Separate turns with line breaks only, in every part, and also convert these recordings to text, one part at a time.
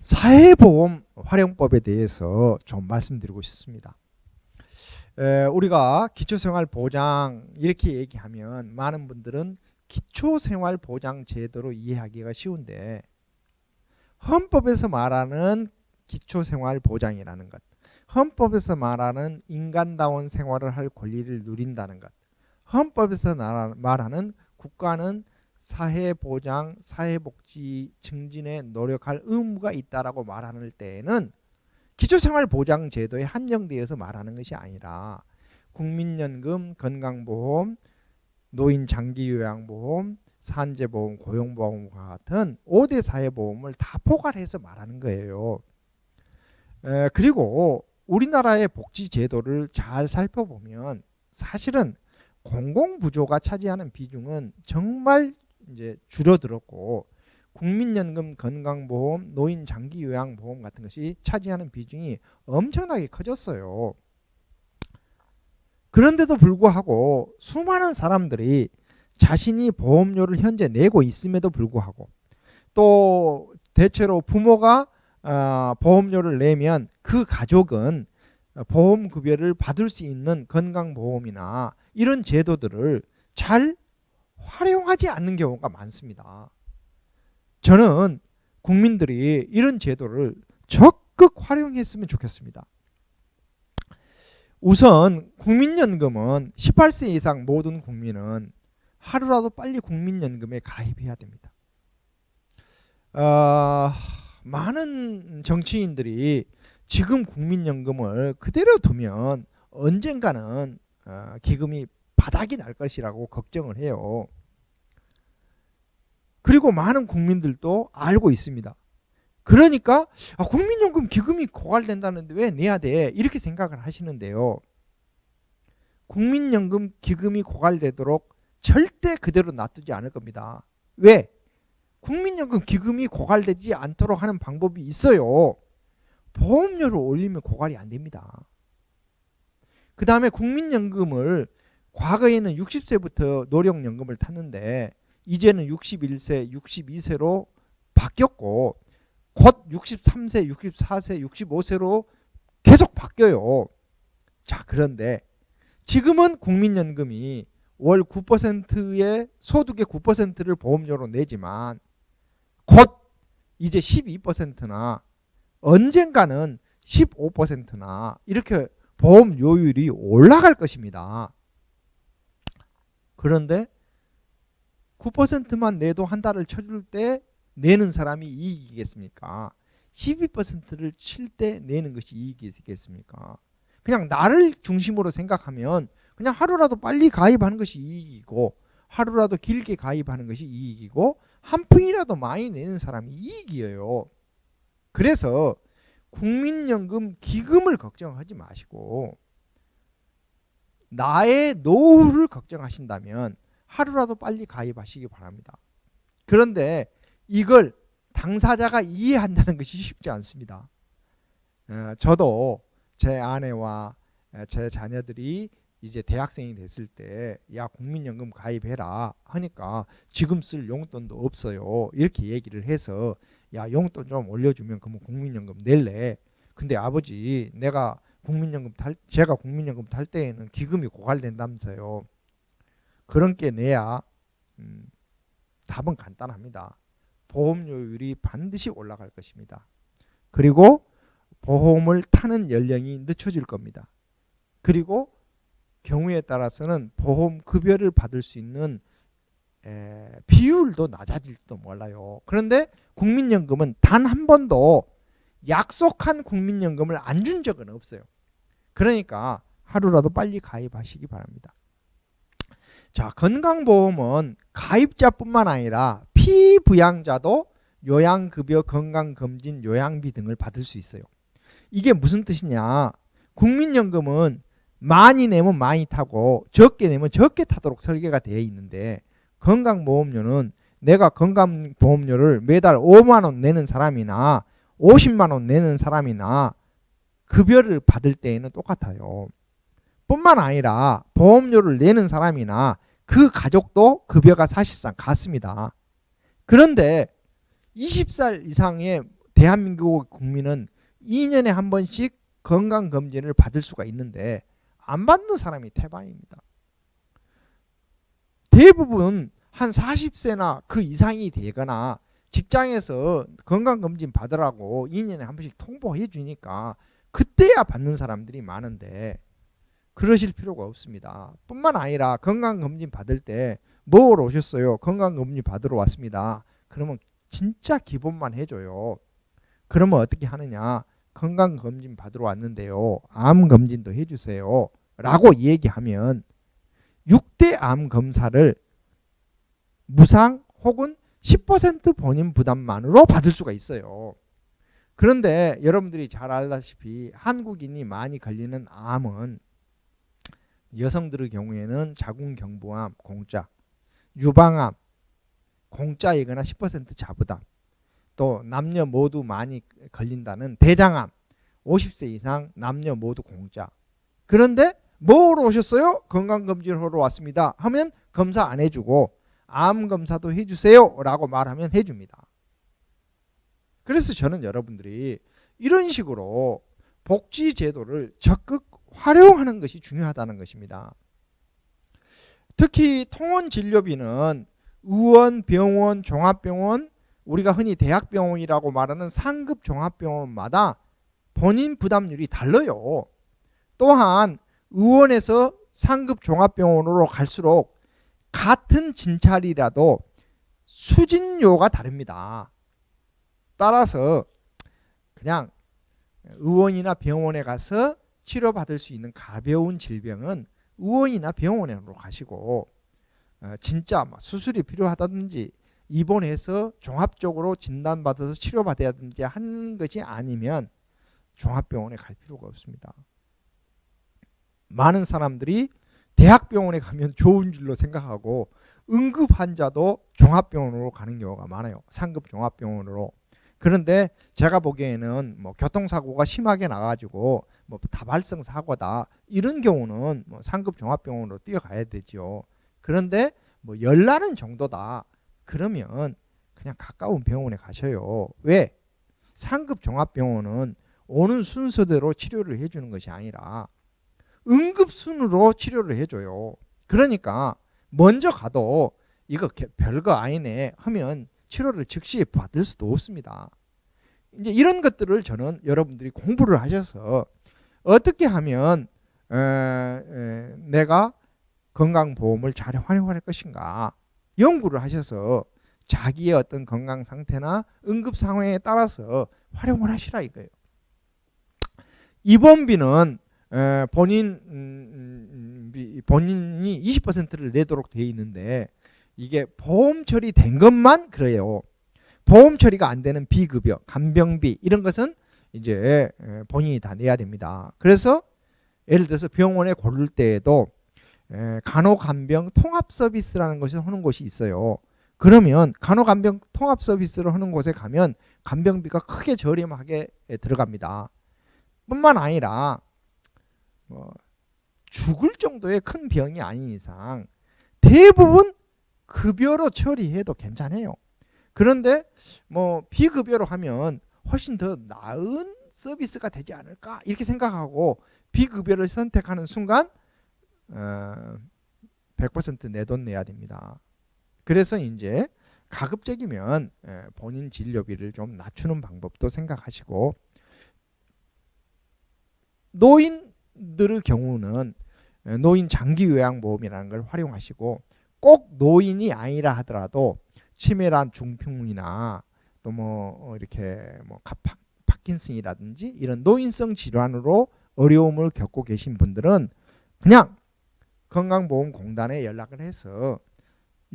사회보험 활용법에 대해서 좀 말씀드리고 싶습니다. 우리가 기초생활보장 이렇게 얘기하면 많은 분들은 기초생활보장제도로 이해하기가 쉬운데, 헌법에서 말하는 기초생활보장이라는 것, 헌법에서 말하는 인간다운 생활을 할 권리를 누린다는 것, 헌법에서 말하는 국가는 사회보장, 사회복지 증진에 노력할 의무가 있다라고 말하는 때에는 기초생활보장제도에 한정되어서 말하는 것이 아니라 국민연금, 건강보험, 노인 장기요양보험, 산재보험, 고용보험과 같은 5대 사회보험을 다 포괄해서 말하는 거예요. 그리고 우리나라의 복지제도를 잘 살펴보면 사실은 공공부조가 차지하는 비중은 정말 이제 줄어들었고, 국민연금, 건강보험, 노인 장기요양보험 같은 것이 차지하는 비중이 엄청나게 커졌어요. 그런데도 불구하고 수많은 사람들이 자신이 보험료를 현재 내고 있음에도 불구하고, 또 대체로 부모가 보험료를 내면 그 가족은 보험급여를 받을 수 있는 건강보험이나 이런 제도들을 잘 활용하지 않는 경우가 많습니다. 저는 국민들이 이런 제도를 적극 활용했으면 좋겠습니다. 우선 국민연금은 18세 이상 모든 국민은 하루라도 빨리 국민연금에 가입해야 됩니다. 많은 정치인들이 지금 국민연금을 그대로 두면 언젠가는 기금이 바닥이 날 것이라고 걱정을 해요. 그리고 많은 국민들도 알고 있습니다. 그러니까 국민연금 기금이 고갈된다는데 왜 내야 돼? 이렇게 생각을 하시는데요. 국민연금 기금이 고갈되도록 절대 그대로 놔두지 않을 겁니다. 왜? 국민연금 기금이 고갈되지 않도록 하는 방법이 있어요. 보험료를 올리면 고갈이 안 됩니다. 그 다음에 국민연금을 과거에는 60세부터 노령연금을 탔는데 이제는 61세, 62세로 바뀌었고 곧 63세, 64세, 65세로 계속 바뀌어요. 자, 그런데 지금은 국민연금이 월 9%의 소득의 9%를 보험료로 내지만 곧 이제 12%나 언젠가는 15%나 이렇게 보험료율이 올라갈 것입니다. 그런데 9%만 내도 한 달을 쳐줄 때 내는 사람이 이익이겠습니까? 12%를 칠 때 내는 것이 이익이겠습니까? 그냥 나를 중심으로 생각하면 그냥 하루라도 빨리 가입하는 것이 이익이고, 하루라도 길게 가입하는 것이 이익이고, 한 푼이라도 많이 내는 사람이 이익이에요. 그래서 국민연금 기금을 걱정하지 마시고 나의 노후를 걱정하신다면 하루라도 빨리 가입하시기 바랍니다. 그런데 이걸 당사자가 이해한다는 것이 쉽지 않습니다. 저도 제 아내와 제 자녀들이 이제 대학생이 됐을 때 야 국민연금 가입해라 하니까 지금 쓸 용돈도 없어요 이렇게 얘기를 해서 야 용돈 좀 올려주면 그러면 국민연금 낼래. 근데 아버지 제가 국민연금 탈 때에는 기금이 고갈된다면서요. 그런 게 내야 답은 간단합니다. 보험료율이 반드시 올라갈 것입니다. 그리고 보험을 타는 연령이 늦춰질 겁니다. 그리고 경우에 따라서는 보험 급여를 받을 수 있는 비율도 낮아질지도 몰라요. 그런데 국민연금은 단 한 번도 약속한 국민연금을 안 준 적은 없어요. 그러니까 하루라도 빨리 가입하시기 바랍니다. 자, 건강보험은 가입자뿐만 아니라 피부양자도 요양급여, 건강검진, 요양비 등을 받을 수 있어요. 이게 무슨 뜻이냐? 국민연금은 많이 내면 많이 타고 적게 내면 적게 타도록 설계가 되어 있는데, 건강보험료는 내가 건강보험료를 매달 5만 원 내는 사람이나 50만 원 내는 사람이나 급여를 받을 때에는 똑같아요. 뿐만 아니라 보험료를 내는 사람이나 그 가족도 급여가 사실상 같습니다. 그런데 20살 이상의 대한민국 국민은 2년에 한 번씩 건강검진을 받을 수가 있는데 안 받는 사람이 태반입니다. 대부분 한 40세나 그 이상이 되거나 직장에서 건강검진 받으라고 2년에 한 번씩 통보해 주니까 그때야 받는 사람들이 많은데 그러실 필요가 없습니다. 뿐만 아니라 건강검진 받을 때 뭐로 오셨어요? 건강검진 받으러 왔습니다. 그러면 진짜 기본만 해줘요. 그러면 어떻게 하느냐? 건강검진 받으러 왔는데요. 암검진도 해주세요. 라고 얘기하면 6대 암 검사를 무상 혹은 10% 본인 부담만으로 받을 수가 있어요. 그런데 여러분들이 잘 알다시피 한국인이 많이 걸리는 암은 여성들의 경우에는 자궁경부암 공짜, 유방암 공짜이거나 10% 자부담, 또 남녀 모두 많이 걸린다는 대장암 50세 이상 남녀 모두 공짜. 그런데 뭐로 오셨어요? 건강검진하러 왔습니다 하면 검사 안 해주고 암 검사도 해주세요 라고 말하면 해줍니다. 그래서 저는 여러분들이 이런 식으로 복지제도를 적극 활용하는 것이 중요하다는 것입니다. 특히 통원진료비는 의원, 병원, 종합병원, 우리가 흔히 대학병원이라고 말하는 상급 종합병원마다 본인 부담률이 달라요. 또한 의원에서 상급 종합병원으로 갈수록 같은 진찰이라도 수진료가 다릅니다. 따라서 그냥 의원이나 병원에 가서 치료받을 수 있는 가벼운 질병은 의원이나 병원으로 가시고 진짜 수술이 필요하다든지 입원해서 종합적으로 진단받아서 치료받아야 되는지 하는 것이 아니면 종합병원에 갈 필요가 없습니다. 많은 사람들이 대학병원에 가면 좋은 줄로 생각하고 응급 환자도 종합병원으로 가는 경우가 많아요. 상급 종합병원으로. 그런데 제가 보기에는 교통사고가 심하게 나가지고 다발성 사고다 이런 경우는 상급 종합병원으로 뛰어가야 되죠. 그런데 열나는 정도다 그러면 그냥 가까운 병원에 가셔요. 왜? 상급 종합병원은 오는 순서대로 치료를 해주는 것이 아니라 응급순으로 치료를 해줘요. 그러니까 먼저 가도 이거 별거 아니네 하면 치료를 즉시 받을 수도 없습니다. 이제 이런 것들을 저는 여러분들이 공부를 하셔서 어떻게 하면 내가 건강보험을 잘 활용할 것인가 연구를 하셔서 자기의 어떤 건강 상태나 응급 상황에 따라서 활용을 하시라 이거예요. 입원비는 본인이 20%를 내도록 되어 있는데 이게 보험 처리된 것만 그래요. 보험 처리가 안 되는 비급여, 간병비 이런 것은 이제 본인이 다 내야 됩니다. 그래서 예를 들어서 병원에 고를 때에도 간호간병 통합 서비스라는 것을 하는 곳이 있어요. 그러면 간호간병 통합 서비스를 하는 곳에 가면 간병비가 크게 저렴하게 들어갑니다. 뿐만 아니라 죽을 정도의 큰 병이 아닌 이상 대부분 급여로 처리해도 괜찮아요. 그런데 비급여로 하면 훨씬 더 나은 서비스가 되지 않을까 이렇게 생각하고 비급여를 선택하는 순간 100% 내 돈 내야 됩니다. 그래서 이제 가급적이면 본인 진료비를 좀 낮추는 방법도 생각하시고 노인들의 경우는 노인 장기요양보험이라는 걸 활용하시고 꼭 노인이 아니라 하더라도 치매란 중풍이나 또 이렇게 파킨슨이라든지 이런 노인성 질환으로 어려움을 겪고 계신 분들은 그냥 건강보험공단에 연락을 해서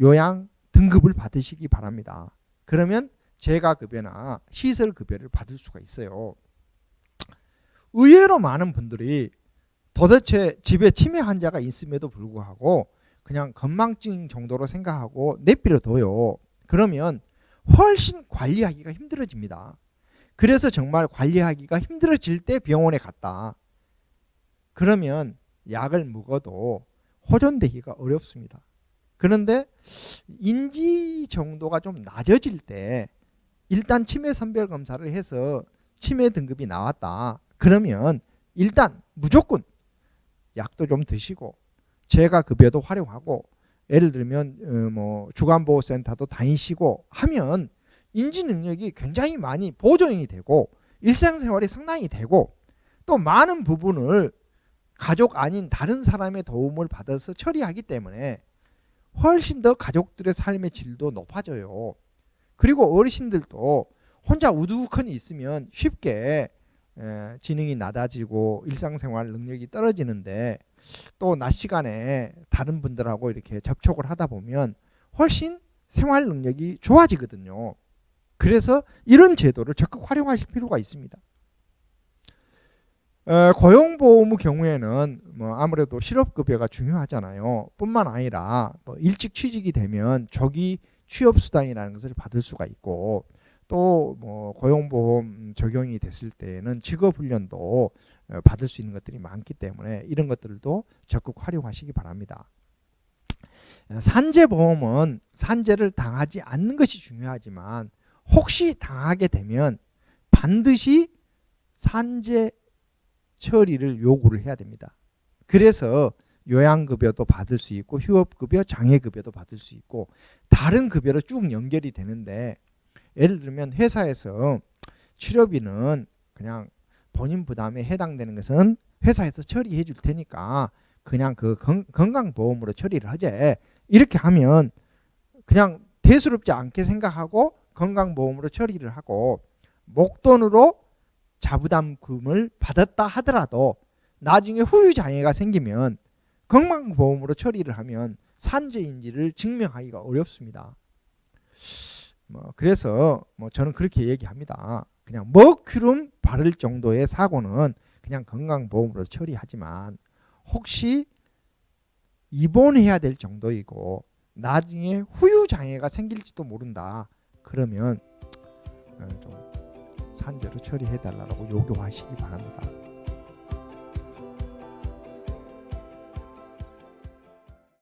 요양 등급을 받으시기 바랍니다. 그러면 재가급여나 시설급여를 받을 수가 있어요. 의외로 많은 분들이 도대체 집에 치매 환자가 있음에도 불구하고 그냥 건망증 정도로 생각하고 내버려 둬요. 그러면 훨씬 관리하기가 힘들어집니다. 그래서 정말 관리하기가 힘들어질 때 병원에 갔다. 그러면 약을 먹어도 호전되기가 어렵습니다. 그런데 인지 정도가 좀 낮아질 때 일단 치매 선별 검사를 해서 치매 등급이 나왔다. 그러면 일단 무조건 약도 좀 드시고 재가 급여도 활용하고 예를 들면 뭐 주간보호센터도 다니시고 하면 인지 능력이 굉장히 많이 보정이 되고 일상생활이 상당히 되고 또 많은 부분을 가족 아닌 다른 사람의 도움을 받아서 처리하기 때문에 훨씬 더 가족들의 삶의 질도 높아져요. 그리고 어르신들도 혼자 우두커니 있으면 쉽게 지능이 낮아지고 일상생활 능력이 떨어지는데 또 낮 시간에 다른 분들하고 이렇게 접촉을 하다 보면 훨씬 생활 능력이 좋아지거든요. 그래서 이런 제도를 적극 활용하실 필요가 있습니다. 고용보험의 경우에는 뭐 아무래도 실업급여가 중요하잖아요. 뿐만 아니라 뭐 일찍 취직이 되면 조기 취업수당이라는 것을 받을 수가 있고 또 뭐 고용보험 적용이 됐을 때에는 직업훈련도 받을 수 있는 것들이 많기 때문에 이런 것들도 적극 활용하시기 바랍니다. 산재보험은 산재를 당하지 않는 것이 중요하지만 혹시 당하게 되면 반드시 산재 처리를 요구를 해야 됩니다. 그래서 요양급여도 받을 수 있고 휴업급여, 장애급여도 받을 수 있고 다른 급여로 쭉 연결이 되는데 예를 들면 회사에서 치료비는 그냥 본인 부담에 해당되는 것은 회사에서 처리해 줄 테니까 그냥 그 건강보험으로 처리를 하재. 이렇게 하면 그냥 대수롭지 않게 생각하고 건강보험으로 처리를 하고 목돈으로 자부담금을 받았다 하더라도 나중에 후유장애가 생기면 건강보험으로 처리를 하면 산재인지를 증명하기가 어렵습니다. 그래서 저는 그렇게 얘기합니다. 그냥 먹큐름 바를 정도의 사고는 그냥 건강보험으로 처리하지만 혹시 입원해야 될 정도이고 나중에 후유장애가 생길지도 모른다. 그러면 좀 산재로 처리해달라고 요구하시기 바랍니다.